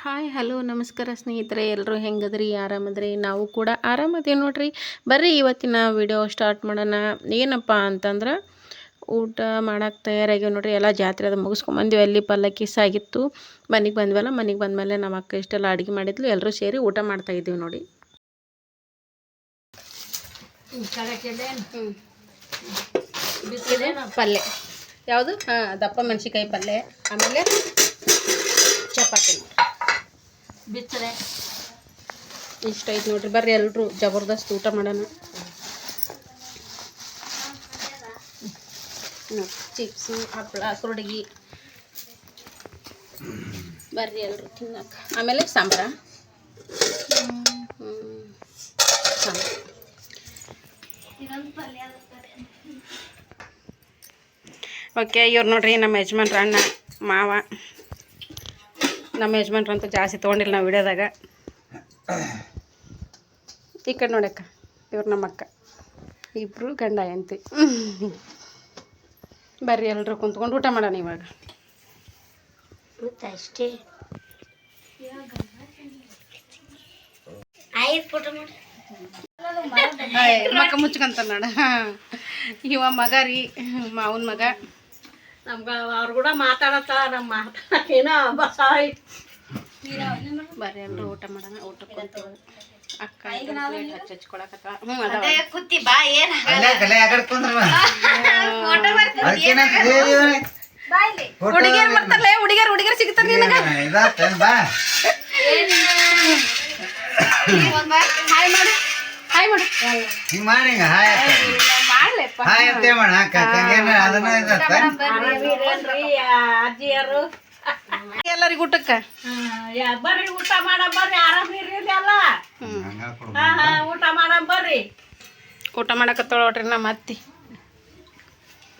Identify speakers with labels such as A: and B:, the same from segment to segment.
A: Hi hello ನಮಸ್ಕಾರ ಸ್ನೇಹಿತರೆ, ಎಲ್ಲರೂ ಹೆಂಗದ್ರಿ? ಆರಾಮದ್ರಿ? ನಾವು ಕೂಡ ಆರಾಮದೇವಿ ನೋಡ್ರಿ. ಬರ್ರಿ ಇವತ್ತಿನ ವಿಡಿಯೋ ಸ್ಟಾರ್ಟ್ ಮಾಡೋಣ. ಏನಪ್ಪ ಅಂತಂದ್ರೆ ಊಟ ಮಾಡೋಕ್ಕೆ ತಯಾರಾಗಿ ನೋಡ್ರಿ. ಎಲ್ಲ ಜಾತ್ರೆ ಅದು ಮುಗಿಸ್ಕೊಂಬಂದ್ವಿ. ಅಲ್ಲಿ ಪಲ್ಲಕ್ಕಿ ಸಾಗಿತ್ತು. ಮನೆಗೆ ಬಂದ್ವಲ್ಲ, ಮನೆಗೆ ಬಂದಮೇಲೆ ನಮ್ಮ ಅಕ್ಕ ಇಷ್ಟೆಲ್ಲ ಅಡುಗೆ ಮಾಡಿದ್ಲು. ಎಲ್ಲರೂ ಸೇರಿ ಊಟ ಮಾಡ್ತಾಯಿದ್ದೀವಿ ನೋಡಿ. ಪಲ್ಯ ಯಾವುದು? ದಪ್ಪ ಮೆಣಸಿಕಾಯಿ ಪಲ್ಯ, ಆಮೇಲೆ ಚಪಾತಿ ಬಿತ್ತರೆ ಇಷ್ಟ ಐತೆ ನೋಡ್ರಿ. ಬರ್ರಿ ಎಲ್ಲರೂ ಜಬರ್ದಸ್ತ್ ಊಟ ಮಾಡೋಣ. ಚಿಪ್ಸು, ಹಪ್ಪಳ, ಸುರುಡಿಗೆ, ಬರ್ರಿ ಎಲ್ಲರೂ ತಿನ್ನಕ್ಕೆ. ಆಮೇಲೆ ಸಾಂಬಾರ. ಓಕೆ, ಇವ್ರು ನೋಡ್ರಿ ನಮ್ಮ ಯಜಮಾನ್ರ ಅಣ್ಣ ಮಾವ. ನಮ್ಮ ಯಜಮಾನ್ರಂತೂ ಜಾಸ್ತಿ ತೊಗೊಂಡಿಲ್ಲ ನಾವು ವಿಡಿಯೋದಾಗ. ಈ ಕಡೆ ನೋಡಕ್ಕ, ಇವ್ರು ನಮ್ಮ ಅಕ್ಕ, ಇಬ್ಬರು ಗಂಡ ಹೆಂಡತಿ. ಬರ್ರಿ ಎಲ್ಲರೂ ಕುಂತ್ಕೊಂಡು ಊಟ ಮಾಡೋಣ ಇವಾಗ.
B: ಅಷ್ಟೇ
A: ಮಕ್ಕ ಮುಚ್ಕೊಂತ ನೋಡ. ಇವ ಮಗ ರೀ, ಮಾವನ ಮಗ.
B: ನಮ್ಗೆ ಅವ್ರು ಕೂಡ ಮಾತಾಡತ್ತಾಳ, ನಮ್ಮ ಮಾತಾಡೋಕೇನೋ ಬಸ.
A: ಬರ್ರಿ ಎಲ್ಲರೂ ಊಟ ಮಾಡೋಣ. ಊಟಕ್ಕೆ ಅಕ್ಕ ಹಚ್ಕೊಳಕತ್ತ. ಹುಡುಗಿಯರ್ ಬರ್ತಾರಲ್ಲ, ಹುಡುಗಿಯರ್ ಸಿಗ್ತಾರ ನಿನಗ. ಹಾಯ್ ಮಾಡು, ಹಾಯ್ ಮಾಡು.
B: ಅಜ್ಜಿಯರು
A: ಎಲ್ಲರಿಗೂ ಊಟಕ್ಕೆ
B: ಬರ್ರಿ, ಊಟ ಮಾಡ ಬರ್ರಿ. ಆರಾಮಿರಿ ಎಲ್ಲ? ಊಟ ಮಾಡ ಬರ್ರಿ.
A: ಊಟ ಮಾಡಕತ್ತೋಳ ನೋಡ್ರಿ ನಮ್ಮ ಅತ್ತಿ.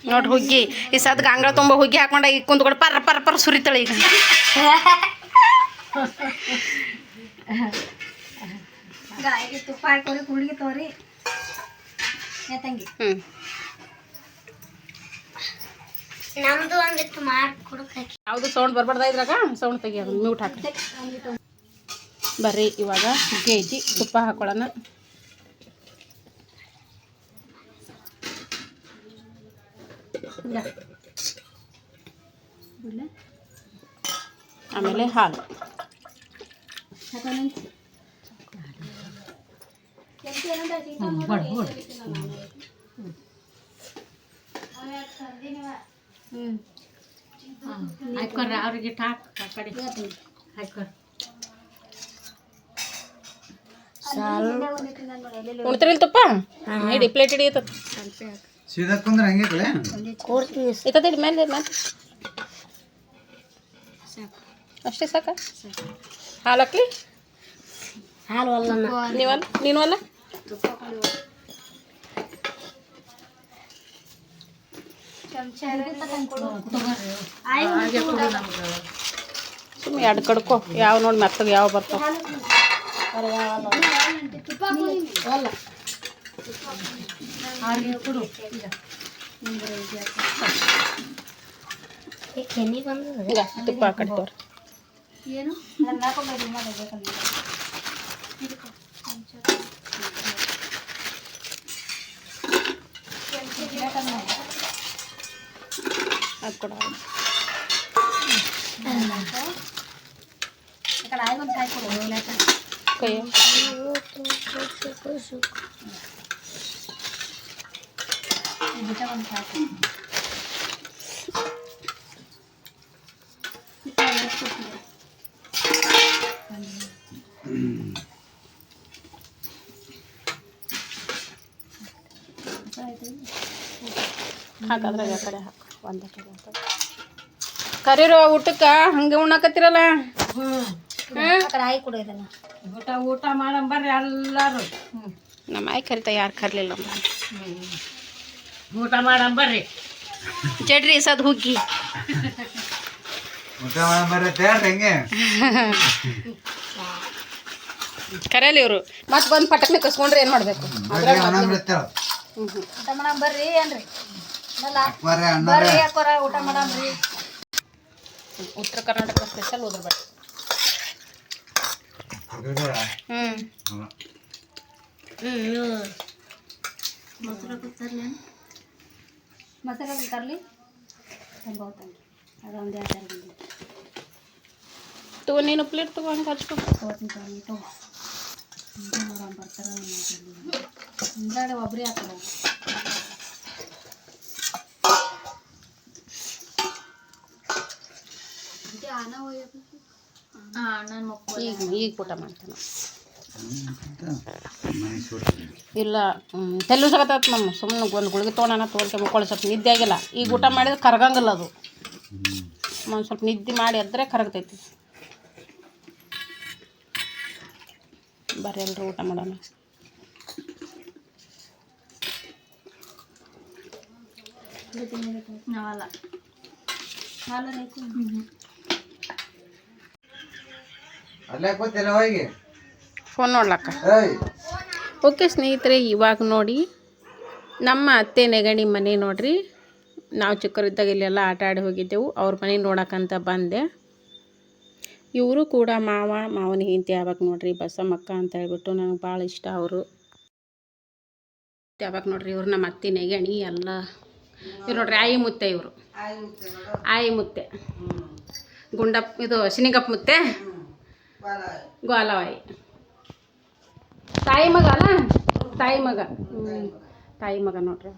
A: ನೋಡ್ರಿ ಹುಗ್ಗಿ ಈ ಸದ್ಗ ಅಂಗಳ ತುಂಬ ಹುಗ್ಗಿ ಹಾಕೊಂಡ ಈಗ ಕುಂತ್ಕೊಂಡು ಪರ್ರ ಪರ್ರ ಪರ್ರ ಸುರಿತಾಳೆ ಈಗ.
B: ಗಾಯಿಗೆ ತುಪ್ಪ ಹಾಕಿ ಕುಡಿಗೆ ತೋರಿ ತಂಗಿ. ನಮ್ದು ಒಂದಿತ್ತು ಮಾಡ್ಕೊಡಕ್ಕೆ.
A: ಯಾವುದು ಸೌಂಡ್ ಬರ್ಬಾರ್ದ ಇದ್ರಾಗ? ಸೌಂಡ್ ತೆಗಿ, ಅದನ್ನ ಮ್ಯೂಟ್ ಹಾಕ್ರಿ. ಬರ್ರಿ ಇವಾಗ ಹುಗ್ಗಿ ಐತಿ, ತುಪ್ಪ ಹಾಕೊಳ್ಳೋಣ. ಆಮೇಲೆ ಹಾಲು.
B: ಹಾಕ್ಕೊಡ್ರಿ ಅವ್ರಿಗೆ ಟಾಕ್ ಕಡೆ ಹಾಕ್ಕೊಡ್ರಿ.
A: ಉಣ್ತಿರಿಲ್ ತುಪ್ಪ ಇಡಿ, ಪ್ಲೇಟ್ ಹಿಡಿಯತ್ತ ಇತ್ತದ ಮೇಲೆ ಅಷ್ಟೇ ಸಾಕ. ಹಾಲು ಹಾಕ್ಲಿ?
B: ಹಾಲು ಅಲ್ಲ,
A: ನೀನು ಅಲ್ಲ. ಸುಮ್ಮನೆ ಎರಡು ಕಡ್ಕೊ, ಯಾವ ನೋಡಿ ಮೆತ್ತಗೆ ಯಾವ ಬರ್ತಾವ. ತುಪ್ಪ ಹಾಕಡ್ತವ್ರಿ.
B: ಏನು
A: ಅದು ಕೊಡ. ಕೈ ಹಾಕಾದ್ರಾಗ ಆ ಕಡೆ ಹಾಕು, ಒಂದೇ ಕಡೆ ಹಾಕ. ಕರೀರೋ ಊಟಕ್ಕೆ, ಹಂಗೆ ಉಣ್ಣಾಕತ್ತಿರಲ್ಲ.
B: ಊಟ ಮಾಡಂ ಬರ್ರಿ ಎಲ್ಲಾರು.
A: ನಮ್ಮ ಆಯ್ ಕರಿತಾ, ಯಾರು ಕರ್ಲಿಲ್ಲ.
B: ಊಟ ಮಾಡಂ ಬರ್ರಿ.
A: ಜಡ್ರಿ ಸದ್ ಹುಗ್ಗಿ ಕರೆಯಲ್ಲ ಇವರು. ಮತ್ತೆ ಬಂದು ಪಟಕ್ನೆ ಕಸ್ಕೊಂಡ್ರೆ ಏನು ಮಾಡಬೇಕು?
B: ಊಟ ಮಾಡಂ ಬರ್ರಿ ಏನ್ರಿ? ಬರ್ರಿ ಹಾಕೋರ ಊಟ ಮಾಡಮ್ರಿ.
A: ಉತ್ತರ ಕರ್ನಾಟಕ ಸ್ಪೆಷಲ್ ಹೋದ್ರ ಬಟ್
B: ಮಸಾಲ ತರಲಿ ಅದೊಂದು ಎರಡು
A: ತಗೋ ನೀನು ಪ್ಲೇಟ್ ತಗೊಂಡು ಹಚ್ಕೊ
B: ಬರ್ತಾರ ಹಿಂದಾಡೆ ಒಬ್ಬರೇ ಹಾಕೋಣ
A: ಈಗ ಊಟ ಮಾಡ್ತಾನೆ ಇಲ್ಲ ತೆಲ್ಲು ಸಗತ್ತ ನಮ್ಮ ಸುಮ್ಮನೆ ಒಂದು ಗುಳಿಗೆ ತೊಗೊಳೋಣ ತೊಗೊಳ್ಕೆ ಮಕ್ಕಳು ಸ್ವಲ್ಪ ನಿದ್ದೆ ಆಗಿಲ್ಲ ಈಗ ಊಟ ಮಾಡಿದ್ರೆ ಕರಗಂಗಿಲ್ಲ ಅದು ಒಂದು ಸ್ವಲ್ಪ ನಿದ್ದೆ ಮಾಡಿ ಎದ್ರೆ ಕರಗ್ತೈತಿ ಬರ್ರಿ ಎಲ್ಲರೂ ಊಟ ಮಾಡೋಣ
B: ನಾವಲ್ಲ
A: ಫೋನ್ ನೋಡ್ಲಕ್ಕ ಓಕೆ ಸ್ನೇಹಿತರೆ ಇವಾಗ ನೋಡಿ ನಮ್ಮ ಅತ್ತೆ ನೆಗಣಿ ಮನೆ ನೋಡ್ರಿ ನಾವು ಚಿಕ್ಕವರಿದ್ದಾಗ ಇಲ್ಲೆಲ್ಲ ಆಟ ಆಡಿ ಹೋಗಿದ್ದೆವು ಅವ್ರ ಮನೆ ನೋಡಕ್ಕಂತ ಬಂದೆ ಇವರು ಕೂಡ ಮಾವನ ಹೆಂಡತಿ ಯಾವಾಗ ನೋಡ್ರಿ ಬಸಮ್ಮಕ್ಕ ಅಂತ ಹೇಳ್ಬಿಟ್ಟು ನನಗೆ ಭಾಳ ಇಷ್ಟ ಅವರು ಯಾವಾಗ ನೋಡ್ರಿ ಇವ್ರು ನಮ್ಮ ಅತ್ತೆ ನೆಗಣಿ ಎಲ್ಲ ಇವ್ರು ನೋಡ್ರಿ ಆಯಿ ಮುತ್ತೆ ಇವರು ಆಯಿ ಮುತ್ತೆ ಗುಂಡಪ್ಪ ಇದು ಶಿನಿಗಪ್ಪ ಮುತ್ತೆ ಗೋಲವಾಯಿ ತಾಯಿ ಮಗ ಅಲ್ಲ ತಾಯಿ ಮಗ ತಾಯಿ ಮಗ ನೋಡ್ರಿ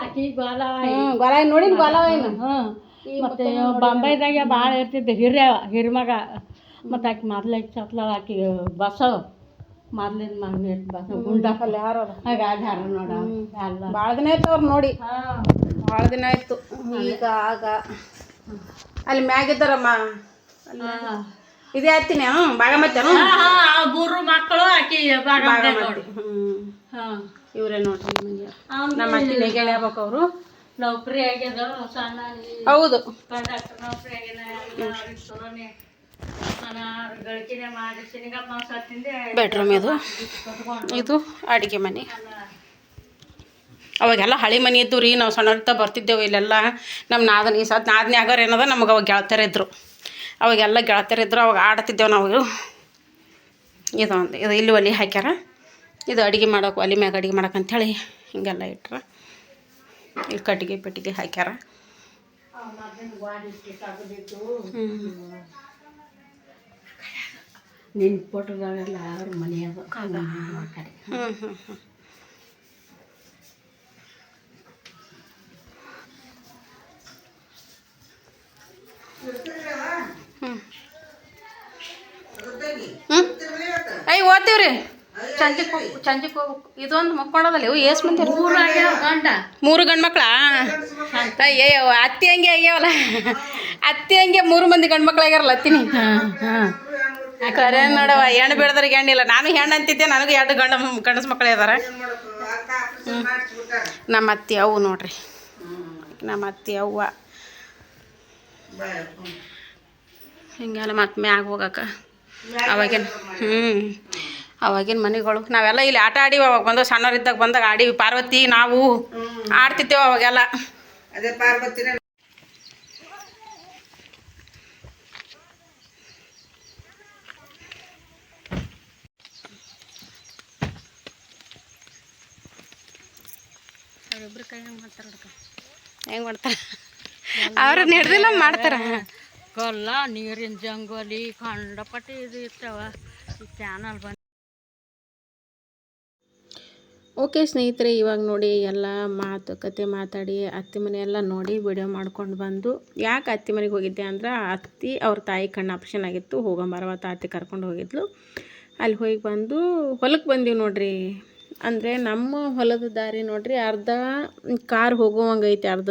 B: ಆಕಿ ಗೋಲವಾಯಿ
A: ಗೋಲವಾಯಿ ನೋಡಿ ಗೋಲವಾಯಿನ
B: ಮತ್ತು ಬಾಂಬೈದಾಗೆ ಭಾಳ ಇರ್ತಿದ್ದೆ ಹಿರಿಮಗ ಮತ್ತು ಆಕಿ ಮೊದ್ಲು ಚತ್ಲ ಆಕಿ ಬಸವ ಮೊದ್ಲಿನ ಮಗನ ಬಸ ಗುಂಡಪ್ಪಲ್ಲಿ ಯಾರು ಹಾಗಾದ ನೋಡ ಎಲ್ಲ
A: ಭಾಳ ದಿನ ಆಯ್ತು ಅವ್ರು ನೋಡಿ ಭಾಳ ದಿನ ಆಯ್ತು ಈಗ ಆಗ ಅಲ್ಲಿ ಮ್ಯಾಗಿದ್ದಾರಮ್ಮ ಇದೇ ಹತ್ತೀನಿ ಬಾಗಮತ್ತೇನು
B: ಮೂರು ಮಕ್ಕಳು ಆಕಿ
A: ಬಾಗಮತಿ ಇವರೇ ನೋಡ್ರಿ ನಮ್ಮ ಅತ್ತಿ ನೆಗೆಳೆ ಆಗ್ಬೇಕು ಅವರು
B: ನೌಕರಿ ಆಗ್ಯದ ಸಣ್ಣ
A: ಹೌದು
B: ನೌಕರಿ ಗಳಿಕೆನೆ ಮಾಡಿ ಶನಿಗಪ್ಪ ಸತ್ತಿಂದೆ
A: ಬೆಡ್ರೂಮ್ ಇದು ಅಡುಗೆ ಮನೆ ಅವಾಗೆಲ್ಲ ಹಳೆ ಮನೆ ಇದ್ದು ರೀ ನಾವು ಸಣ್ಣವ್ರಿದ್ದ ಬರ್ತಿದ್ದೆವು ಇಲ್ಲೆಲ್ಲ ನಮ್ಮ ನಾದನಿ ನಾದನಿ ಆಗೋರು ಏನದ ನಮಗೆ ಅವಾಗ ಗೆಳತಿಯರಿದ್ರು ಅವಾಗೆಲ್ಲ ಗೆಳತಿಯರಿದ್ರು ಅವಾಗ ಆಡ್ತಿದ್ದೆವು ನಾವು ಇದು ಇಲ್ಲಿ ಒಲೆ ಹಾಕ್ಯಾರ ಇದು ಅಡುಗೆ ಮಾಡೋಕೆ ಒಲೆ ಮ್ಯಾಗ ಅಡುಗೆ ಮಾಡೋಕೆ ಅಂಥೇಳಿ ಹಿಂಗೆಲ್ಲ ಇಟ್ರ ಇಲ್ಲಿ ಕಟ್ಟಿಗೆ ಪೆಟ್ಟಿಗೆ ಹಾಕ್ಯಾರ
B: ನಿನ್ನ ಫೋಟೋದಾಗೆಲ್ಲ ಅವ್ರ ಮನೆ ಅದು ಕಡೆ
A: ಓದ್ತೀವ್ರಿ ಚಂಚಕ್ಕೆ ಹೋಗ್ಬೇಕು ಇದೊಂದು ಮಕ್ಕೊಂಡದಲ್ಲ ಇವು ಎಷ್ಟು ಮಂದಿ ಮೂರು ಗಂಡು ಮಕ್ಳ ಅಯ್ಯೋ ಅತ್ತಿ ಹಂಗೆ ಆಗ್ಯಾವಲ್ಲ ಅತ್ತಿ ಹಂಗೆ 3 ಮಂದಿ ಗಂಡು ಮಕ್ಳು ಆಗ್ಯಾರಲ್ಲ ಅತ್ತಿನಿ ಕರೆ ನೋಡವ ಹೆಣ್ಣು ಬೀಳದ್ರಿಗೆ ಹೆಣ್ಣಿಲ್ಲ ನಾನು ಹೆಣ್ಣು ಅಂತಿದ್ದೆ ನನಗೂ 2 ಗಂಡಸು ಮಕ್ಕಳೇ ಇದಾರೆ ನಮ್ಮ ಅತ್ತಿ ಅವು ನೋಡ್ರಿ ನಮ್ಮ ಅತ್ತಿ ಅವ್ವ ಹಿಂಗೆಲ್ಲ ಮತ್ತೆ ಮ್ಯಾಗ ಹೋಗಕ್ಕೆ ಅವಾಗಿನ ಅವಾಗಿನ ಮನೆಗಳು ನಾವೆಲ್ಲ ಇಲ್ಲಿ ಆಟ ಆಡಿವಿ ಅವಾಗ ಬಂದು ಸಣ್ಣವರಿದ್ದಾಗ ಬಂದಾಗ ಆಡೀವಿ ಪಾರ್ವತಿ ನಾವು ಆಡ್ತಿದ್ದೇವೆ ಅವಾಗೆಲ್ಲ
C: ಅದೇ ಪಾರ್ವತಿನ
A: ಅವ್ರಿಬ್ರು ಕೈ ಹೆಂಗೆ ಮಾಡ್ತಾರೆ ಹೆಂಗೆ ಮಾಡ್ತಾರೆ ಅವ್ರು ನಡೆದಿಲ್ಲ ಮಾಡ್ತಾರೆ
B: ಕಲ್ಲ ನೀರಿನ ಜಂಗೋಲಿ ಕಂಡಪಟ್ಟಿ ಇದು ಇರ್ತಾವ ಈ ಚಾನಲ್ ಬಂದು
A: ಓಕೆ ಸ್ನೇಹಿತರೆ ಇವಾಗ ನೋಡಿ ಎಲ್ಲ ಮಾತುಕತೆ ಮಾತಾಡಿ ಅತ್ತೆ ಮನೆಯೆಲ್ಲ ನೋಡಿ ವಿಡಿಯೋ ಮಾಡ್ಕೊಂಡು ಬಂದು ಯಾಕೆ ಅತ್ತೆ ಮನೆಗೆ ಹೋಗಿದ್ದೆ ಅಂದ್ರೆ ಅತ್ತಿ ಅವ್ರ ತಾಯಿ ಕಣ್ಣು ಆಪ್ರೇಷನ್ ಆಗಿತ್ತು ಹೋಗಂಬರವತ್ತ ಅತ್ತೆ ಕರ್ಕೊಂಡು ಹೋಗಿದ್ಲು ಅಲ್ಲಿ ಹೋಗಿ ಬಂದು ಹೊಲಕ್ಕೆ ಬಂದೀವಿ ನೋಡ್ರಿ ಅಂದರೆ ನಮ್ಮ ಹೊಲದ ದಾರಿ ನೋಡ್ರಿ ಅರ್ಧ ಕಾರ್ ಹೋಗೋವಂಗೆ ಐತಿ ಅರ್ಧ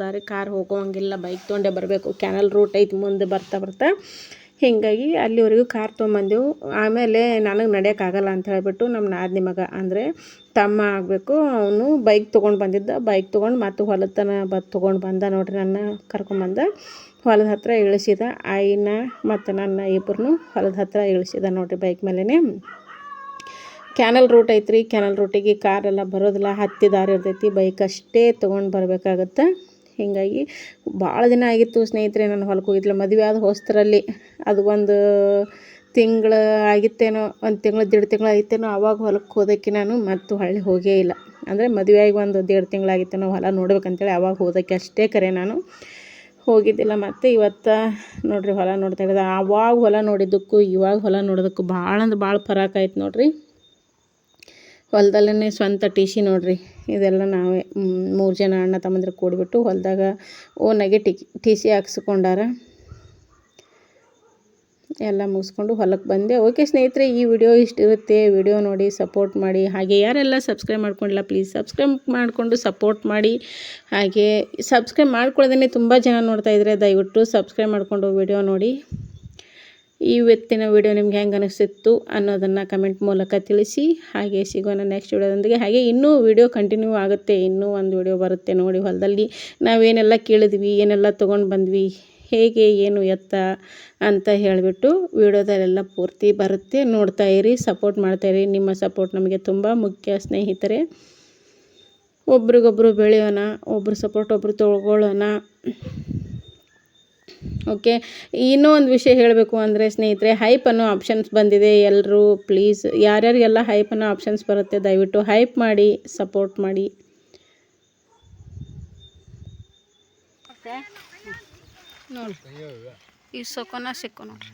A: ದಾರಿ ಕಾರ್ ಹೋಗೋವಂಗಿಲ್ಲ ಬೈಕ್ ತೊಗೊಂಡೇ ಬರಬೇಕು ಕ್ಯಾನಲ್ ರೂಟ್ ಐತಿ ಮುಂದೆ ಬರ್ತಾ ಹೀಗಾಗಿ ಅಲ್ಲಿವರೆಗೂ ಕಾರ್ ತೊಗೊಂಬಂದೆವು ಆಮೇಲೆ ನನಗೆ ನಡೆಯೋಕ್ಕಾಗಲ್ಲ ಅಂತ ಹೇಳಿಬಿಟ್ಟು ನಮ್ಮ ನಾದಿನಿ ಮಗ ಅಂದರೆ ತಮ್ಮ ಆಗಬೇಕು ಅವನು ಬೈಕ್ ತೊಗೊಂಡು ಬಂದಿದ್ದ ಬೈಕ್ ತೊಗೊಂಡು ಮತ್ತು ಹೊಲದ ತನಕ ತೊಗೊಂಡು ಬಂದ ನೋಡ್ರಿ ನನ್ನ ಕರ್ಕೊಂಬಂದ ಹೊಲದ ಹತ್ರ ಇಳಿಸಿದ ಆಯಿನ ಮತ್ತು ನನ್ನ ಇಬ್ಬರನ್ನು ಹೊಲದ ಹತ್ರ ಇಳಿಸಿದ ನೋಡ್ರಿ ಬೈಕ್ ಮೇಲೇ ಕ್ಯಾನಲ್ ರೂಟ್ ಐತ್ರಿ ಕ್ಯಾನಲ್ ರೂಟಿಗೆ ಕಾರೆಲ್ಲ ಬರೋದಿಲ್ಲ ಹತ್ತಿ ದಾರಿ ಇರ್ತೈತಿ ಬೈಕ್ ಅಷ್ಟೇ ತೊಗೊಂಡು ಬರಬೇಕಾಗತ್ತೆ ಹೀಗಾಗಿ ಭಾಳ ದಿನ ಆಗಿತ್ತು ಸ್ನೇಹಿತರೆ ನಾನು ಹೊಲಕ್ಕೆ ಹೋಗಿದ್ದಿಲ್ಲ. ಮದುವೆ ಆದ ಹೊಸ್ತರಲ್ಲಿ ಅದು ಒಂದು ತಿಂಗಳು ಆಗಿತ್ತೇನೋ, ಒಂದು ತಿಂಗಳು 1.5 ತಿಂಗಳು ಆಗಿತ್ತೇನೋ, ಆವಾಗ ಹೊಲಕ್ಕೆ ಹೋದಕ್ಕೆ ನಾನು ಮತ್ತು ಹೊಳ್ಳಿ ಹೋಗೇ ಇಲ್ಲ. ಅಂದರೆ ಮದುವೆ ಆಗಿ ಒಂದು 1.5 ತಿಂಗಳಾಗಿತ್ತೇನೋ ಹೊಲ ನೋಡ್ಬೇಕಂತೇಳಿ ಆವಾಗ ಹೋದಕ್ಕೆ ಅಷ್ಟೇ ಕರೆ, ನಾನು ಹೋಗಿದ್ದಿಲ್ಲ. ಮತ್ತು ಇವತ್ತು ನೋಡಿರಿ ಹೊಲ ನೋಡ್ತಾ ಇರೋದು. ಆವಾಗ ಹೊಲ ನೋಡಿದ್ದಕ್ಕೂ ಇವಾಗ ಹೊಲ ನೋಡೋದಕ್ಕೂ ಭಾಳ ಅಂದ್ರೆ ಭಾಳ ಫರಕ್ ಆಯ್ತು ನೋಡಿರಿ. ಹೊಲದಲ್ಲೇ ಸ್ವಂತ ಟಿಸಿ ನೋಡಿರಿ, ಇದೆಲ್ಲ ನಾವೇ 3 ಜನ ಅಣ್ಣ ತಮ್ಮಂದಿರು ಕೂಡಿಬಿಟ್ಟು ಹೊಲದಾಗ ಓನಾಗೆ ಟಿಸಿ ಹಾಕ್ಸ್ಕೊಂಡಾರ. ಎಲ್ಲ ಮುಗಿಸ್ಕೊಂಡು ಹೊಲಕ್ಕೆ ಬಂದೆ. ಓಕೆ ಸ್ನೇಹಿತರೆ, ಈ ವಿಡಿಯೋ ಇಷ್ಟಿರುತ್ತೆ. ವಿಡಿಯೋ ನೋಡಿ ಸಪೋರ್ಟ್ ಮಾಡಿ. ಹಾಗೆ ಯಾರೆಲ್ಲ ಸಬ್ಸ್ಕ್ರೈಬ್ ಮಾಡ್ಕೊಂಡಿಲ್ಲ ಪ್ಲೀಸ್ ಸಬ್ಸ್ಕ್ರೈಬ್ ಮಾಡಿಕೊಂಡು ಸಪೋರ್ಟ್ ಮಾಡಿ. ಹಾಗೆ ಸಬ್ಸ್ಕ್ರೈಬ್ ಮಾಡ್ಕೊಳ್ಳೋದೇ ತುಂಬ ಜನ ನೋಡ್ತಾ ಇದ್ದಾರೆ. ದಯವಿಟ್ಟು ಸಬ್ಸ್ಕ್ರೈಬ್ ಮಾಡಿಕೊಂಡು ವಿಡಿಯೋ ನೋಡಿ. ಇವತ್ತಿನ ವಿಡಿಯೋ ನಿಮ್ಗೆ ಹೆಂಗೆ ಅನಿಸಿತ್ತು ಅನ್ನೋದನ್ನು ಕಮೆಂಟ್ ಮೂಲಕ ತಿಳಿಸಿ. ಹಾಗೆ ಸಿಗೋಣ ನೆಕ್ಸ್ಟ್ ವಿಡಿಯೋದೊಂದಿಗೆ. ಹಾಗೆ ಇನ್ನೂ ವಿಡಿಯೋ ಕಂಟಿನ್ಯೂ ಆಗುತ್ತೆ, ಇನ್ನೂ ಒಂದು ವಿಡಿಯೋ ಬರುತ್ತೆ ನೋಡಿ. ಹೊಲದಲ್ಲಿ ನಾವೇನೆಲ್ಲ ಕೇಳಿದ್ವಿ, ಏನೆಲ್ಲ ತೊಗೊಂಡು ಬಂದ್ವಿ, ಹೇಗೆ ಏನು ಎತ್ತ ಅಂತ ಹೇಳಿಬಿಟ್ಟು ವಿಡಿಯೋದಲ್ಲೆಲ್ಲ ಪೂರ್ತಿ ಬರುತ್ತೆ. ನೋಡ್ತಾ ಇರಿ, ಸಪೋರ್ಟ್ ಮಾಡ್ತಾಯಿರಿ. ನಿಮ್ಮ ಸಪೋರ್ಟ್ ನಮಗೆ ತುಂಬ ಮುಖ್ಯ ಸ್ನೇಹಿತರೆ. ಒಬ್ರಿಗೊಬ್ಬರು ಬೆಳೆಯೋಣ, ಒಬ್ಬರು ಸಪೋರ್ಟ್ ಒಬ್ಬರು ತೊಗೊಳ್ಳೋಣ. ಓಕೆ, ಇನ್ನೂ ಒಂದು ವಿಷಯ ಹೇಳಬೇಕು ಅಂದರೆ ಸ್ನೇಹಿತರೆ, ಹೈಪ್ ಅನ್ನೋ ಆಪ್ಷನ್ಸ್ ಬಂದಿದೆ. ಎಲ್ಲರೂ ಪ್ಲೀಸ್ ಯಾರ್ಯಾರಿಗೆಲ್ಲ ಹೈಪ್ ಅನ್ನೋ ಆಪ್ಷನ್ಸ್ ಬರುತ್ತೆ ದಯವಿಟ್ಟು ಹೈಪ್ ಮಾಡಿ, ಸಪೋರ್ಟ್ ಮಾಡಿ. ನೋಡಿರಿ ಈ ಸೊಕೊನ ಸಿಕ್ಕು ನೋಡ್ರಿ.